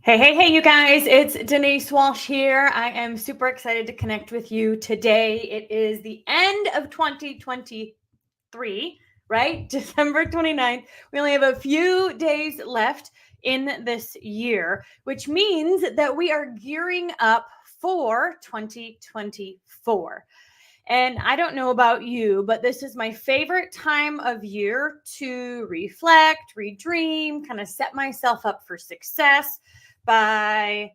Hey, you guys, it's Denise Walsh here. I am super excited to connect with you today. It is the end of 2023, right? December 29th. We only have a few days left in this year, which means that we are gearing up for 2024. And I don't know about you, but this is my favorite time of year to reflect, redream, kind of set myself up for success by,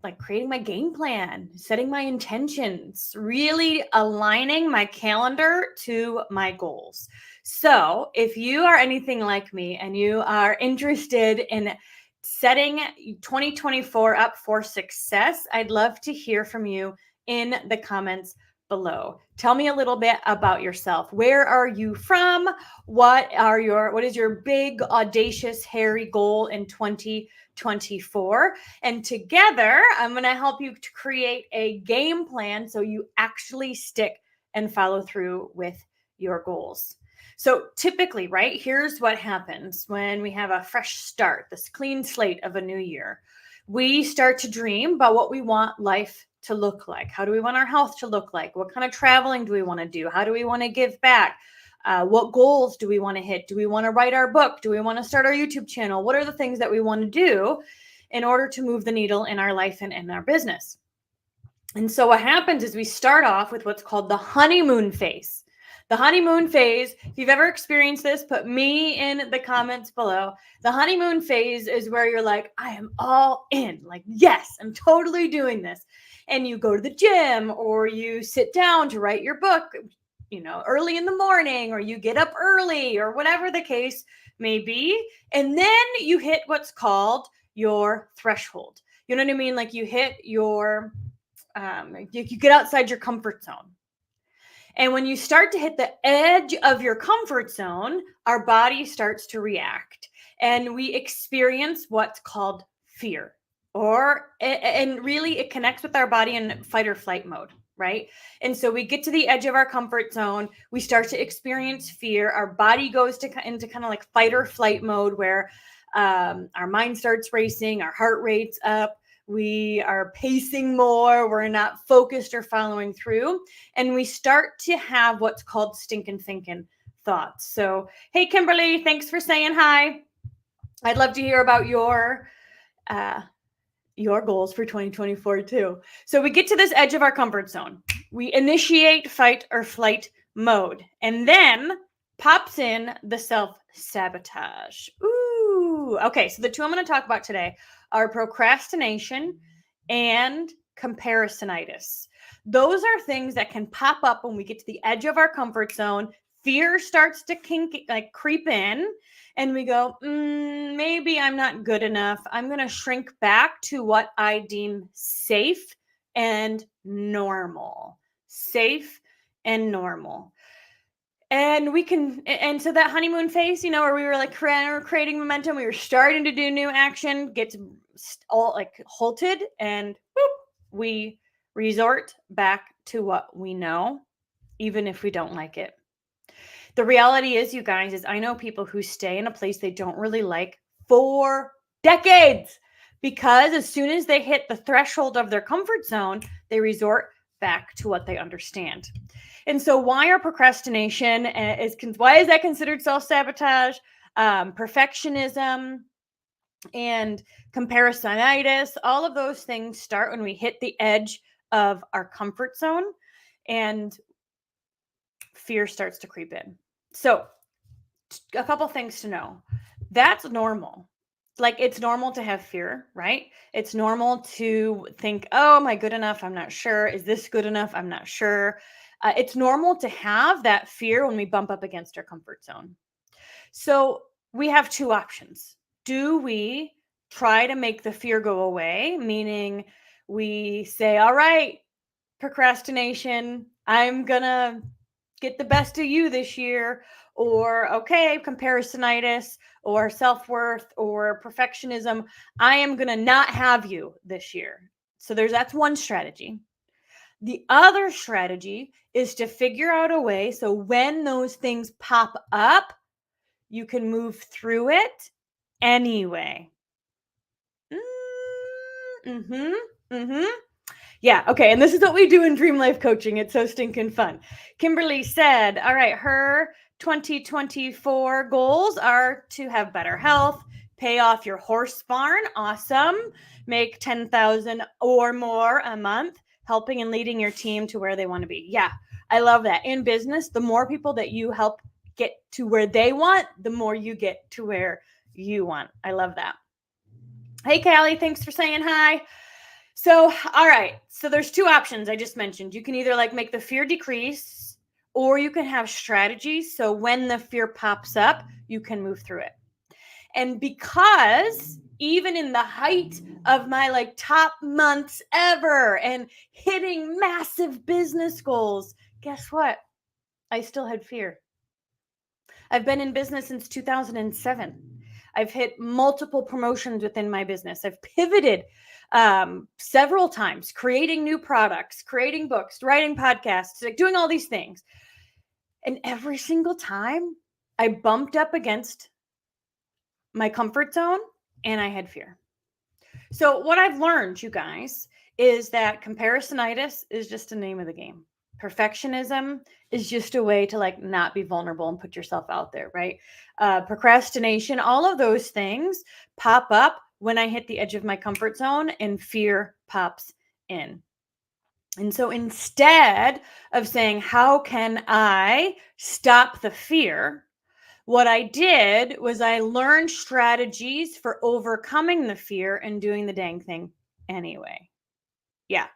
like creating my game plan, setting my intentions, really aligning my calendar to my goals. So if you are anything like me and you are interested in setting 2024 up for success, I'd love to hear from you in the comments below. Tell me a little bit about yourself. Where are you from? What is your big audacious hairy goal in 2024? And together, I'm going to help you to create a game plan so you actually stick and follow through with your goals. So typically, right, here's what happens when we have a fresh start, this clean slate of a new year. We start to dream about what we want life to look like. How do we want our health to look like? What kind of traveling do we want to do? How do we want to give back? What goals do we want to hit? Do we want to write our book? Do we want to start our YouTube channel? What are the things that we want to do in order to move the needle in our life and in our business? And so what happens is we start off with what's called the honeymoon phase. The honeymoon phase, if you've ever experienced this, put me in the comments below. The honeymoon phase is where you're like, I am all in. Like, yes, I'm totally doing this. And you go to the gym or you sit down to write your book, early in the morning, or you get up early or whatever the case may be. And then you hit what's called your threshold. You know what I mean? Like you hit your, you get outside your comfort zone. And when you start to hit the edge of your comfort zone, our body starts to react and we experience what's called fear. And really it connects with our body in fight or flight mode, right? And so we get to the edge of our comfort zone, we start to experience fear, our body goes into kind of like fight or flight mode where our mind starts racing, our heart rate's up, we are pacing more, we're not focused or following through, and we start to have what's called stinking thinking thoughts. So, hey, Kimberly, thanks for saying hi. I'd love to hear about your goals for 2024 too. So we get to this edge of our comfort zone. We initiate fight or flight mode, and then pops in the self-sabotage. Ooh, okay, so the two I'm going to talk about today are procrastination and comparisonitis. Those are things that can pop up when we get to the edge of our comfort zone. Fear starts to creep in, and we go, maybe I'm not good enough. I'm going to shrink back to what I deem safe and normal. Safe and normal. And so that honeymoon phase, where we were like creating momentum, we were starting to do new action, gets all like halted, and we resort back to what we know, even if we don't like it. The reality is, you guys, is I know people who stay in a place they don't really like for decades because as soon as they hit the threshold of their comfort zone, they resort back to what they understand. And so why are procrastination why is that considered self-sabotage, perfectionism, and comparisonitis? All of those things start when we hit the edge of our comfort zone and fear starts to creep in. So a couple things to know. That's normal. Like, it's normal to have fear, right? It's normal to think, oh, am I good enough? I'm not sure. Is this good enough? I'm not sure. It's normal to have that fear when we bump up against our comfort zone. So we have two options. Do we try to make the fear go away? Meaning we say, all right, procrastination, I'm going to get the best of you this year. Or, okay, comparisonitis or self-worth or perfectionism, I am going to not have you this year. So that's one strategy. The other strategy is to figure out a way so when those things pop up, you can move through it anyway. Yeah. Okay. And this is what we do in Dream Life Coaching. It's so stinking fun. Kimberly said, all right, her 2024 goals are to have better health, pay off your horse barn. Awesome. Make 10,000 or more a month, helping and leading your team to where they want to be. Yeah. I love that. In business, the more people that you help get to where they want, the more you get to where you want. I love that. Hey, Callie, thanks for saying hi. So, all right. So there's two options I just mentioned. You can either like make the fear decrease, or you can have strategies. So when the fear pops up, you can move through it. And because even in the height of my like top months ever and hitting massive business goals, guess what? I still had fear. I've been in business since 2007. I've hit multiple promotions within my business. I've pivoted several times, creating new products, creating books, writing podcasts, like doing all these things. And every single time I bumped up against my comfort zone and I had fear. So what I've learned, you guys, is that comparisonitis is just a name of the game. Perfectionism is just a way to like not be vulnerable and put yourself out there, right? Procrastination, all of those things pop up when I hit the edge of my comfort zone and fear pops in. And so instead of saying, how can I stop the fear? What I did was I learned strategies for overcoming the fear and doing the dang thing anyway. Yeah,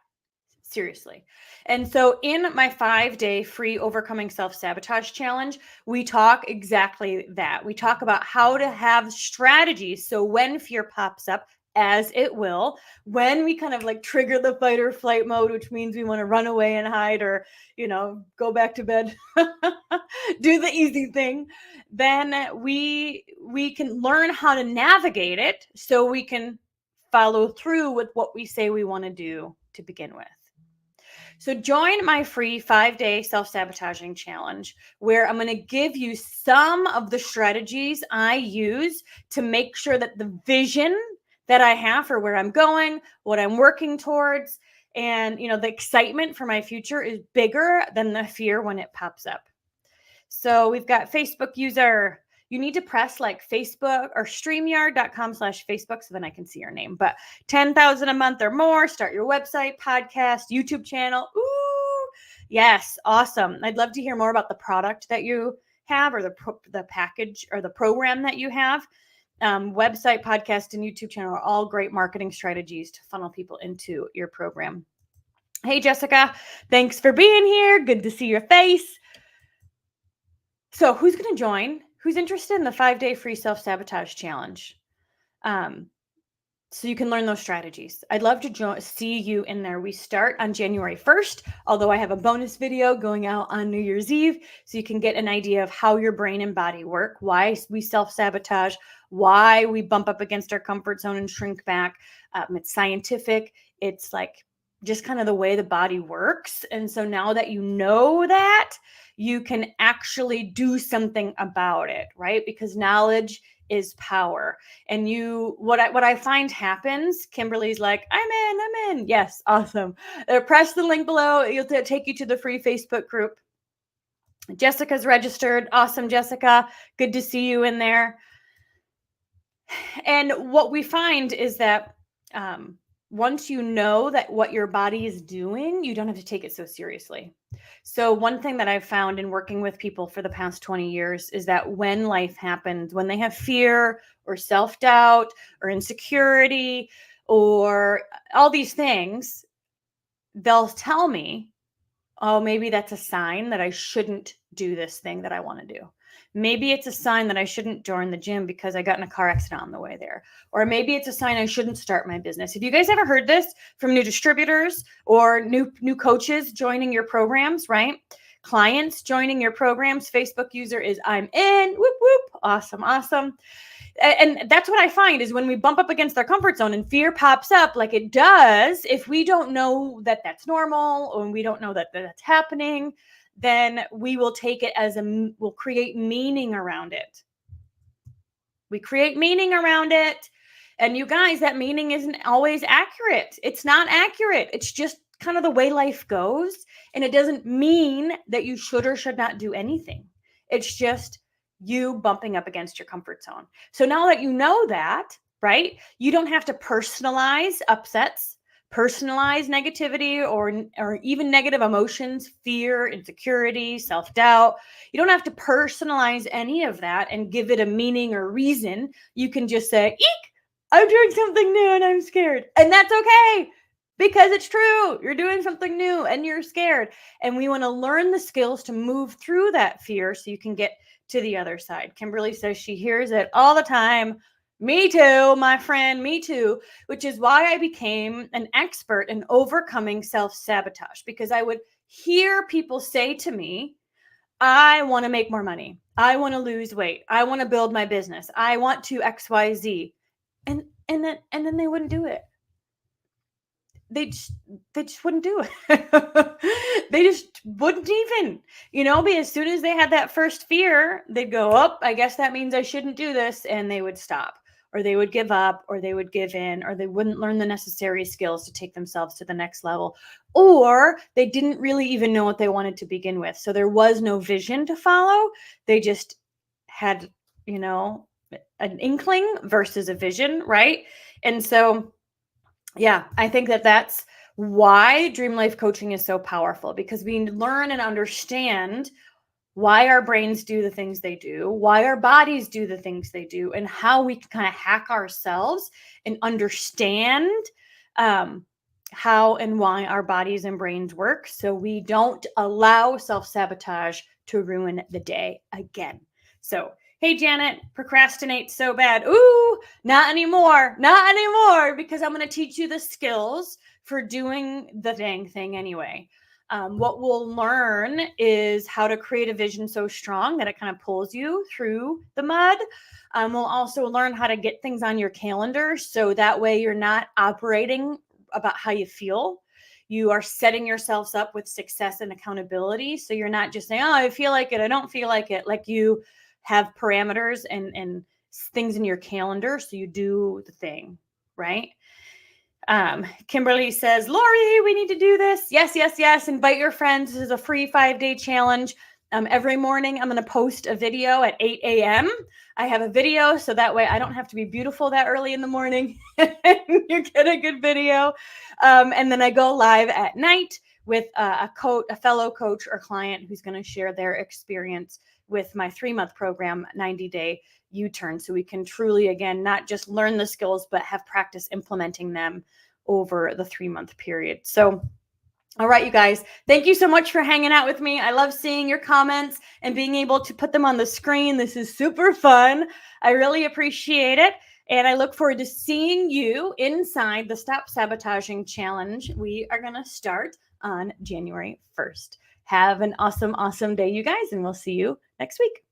seriously. And so in my 5-day free overcoming self-sabotage challenge, we talk exactly that. We talk about how to have strategies. So when fear pops up, as it will, when we kind of like trigger the fight or flight mode, which means we want to run away and hide or, go back to bed, do the easy thing, then we can learn how to navigate it so we can follow through with what we say we want to do to begin with. So join my free 5-day self-sabotaging challenge where I'm going to give you some of the strategies I use to make sure that the vision that I have for where I'm going, what I'm working towards, and the excitement for my future is bigger than the fear when it pops up. So we've got Facebook user. You need to press like Facebook or StreamYard.com/Facebook so then I can see your name. But 10,000 a month or more, start your website, podcast, YouTube channel. Ooh, yes, awesome. I'd love to hear more about the product that you have or the package or the program that you have. Website, podcast, and YouTube channel are all great marketing strategies to funnel people into your program. Hey, Jessica, thanks for being here. Good to see your face. So who's going to join? Who's interested in the 5-day free self-sabotage challenge? So you can learn those strategies. I'd love to see you in there. We start on January 1st, although I have a bonus video going out on New Year's Eve, so you can get an idea of how your brain and body work, why we self-sabotage, why we bump up against our comfort zone and shrink back. It's scientific. It's like just kind of the way the body works. And so now that you know that, you can actually do something about it, right? Because knowledge is power. And what I find happens, Kimberly's like, I'm in. Yes, awesome. Press the link below. It'll take you to the free Facebook group. Jessica's registered. Awesome, Jessica. Good to see you in there. And what we find is that once you know that what your body is doing, you don't have to take it so seriously. So one thing that I've found in working with people for the past 20 years is that when life happens, when they have fear or self-doubt or insecurity or all these things, they'll tell me, oh, maybe that's a sign that I shouldn't do this thing that I want to do. Maybe it's a sign that I shouldn't join the gym because I got in a car accident on the way there. Or maybe it's a sign I shouldn't start my business. Have you guys ever heard this from new distributors or new coaches joining your programs, right? Clients joining your programs. Facebook user is I'm in. Whoop, whoop. Awesome, awesome. And that's what I find is when we bump up against our comfort zone and fear pops up like it does, if we don't know that that's normal or we don't know that that's happening, then we will take it as we'll create meaning around it. We create meaning around it. And you guys, that meaning isn't always accurate. It's not accurate. It's just kind of the way life goes. And it doesn't mean that you should or should not do anything. It's just you bumping up against your comfort zone. So now that you know that, right, you don't have to personalize upsets, personalize negativity or even negative emotions, fear, insecurity, self-doubt. You don't have to personalize any of that and give it a meaning or reason. You can just say, eek, I'm doing something new and I'm scared. And that's okay because it's true. You're doing something new and you're scared. And we want to learn the skills to move through that fear so you can get to the other side. Kimberly says she hears it all the time. Me too, my friend, me too, which is why I became an expert in overcoming self-sabotage, because I would hear people say to me, I want to make more money. I want to lose weight. I want to build my business. I want to XYZ. And then they wouldn't do it. They just wouldn't do it. They just wouldn't even, but as soon as they had that first fear, they'd go, oh, I guess that means I shouldn't do this. And they would stop, or they would give up, or they would give in, or they wouldn't learn the necessary skills to take themselves to the next level, or they didn't really even know what they wanted to begin with. So there was no vision to follow. They just had, an inkling versus a vision, right? And so yeah, I think that's why Dream Life Coaching is so powerful, because we learn and understand why our brains do the things they do, why our bodies do the things they do, and how we can kind of hack ourselves and understand how and why our bodies and brains work, so we don't allow self-sabotage to ruin the day again. So, hey, Janet, procrastinate so bad. Ooh, not anymore, because I'm going to teach you the skills for doing the dang thing anyway. What we'll learn is how to create a vision so strong that it kind of pulls you through the mud. We'll also learn how to get things on your calendar, so that way you're not operating about how you feel. You are setting yourselves up with success and accountability. So you're not just saying, oh, I feel like it, I don't feel like it. Like, you have parameters and things in your calendar, so you do the thing, right? Kimberly says, Lori, we need to do this. Yes. Invite your friends. This is a free 5-day challenge. Every morning I'm going to post a video at 8 a.m. I have a video, so that way I don't have to be beautiful that early in the morning. You get a good video. And then I go live at night with a fellow coach or client who's going to share their experience with my 3-month program, 90-day U-turn. So we can truly, again, not just learn the skills, but have practice implementing them over the 3-month period. So, all right, you guys, thank you so much for hanging out with me. I love seeing your comments and being able to put them on the screen. This is super fun. I really appreciate it. And I look forward to seeing you inside the Stop Sabotaging Challenge. We are going to start on January 1st. Have an awesome, awesome day, you guys, and we'll see you next week.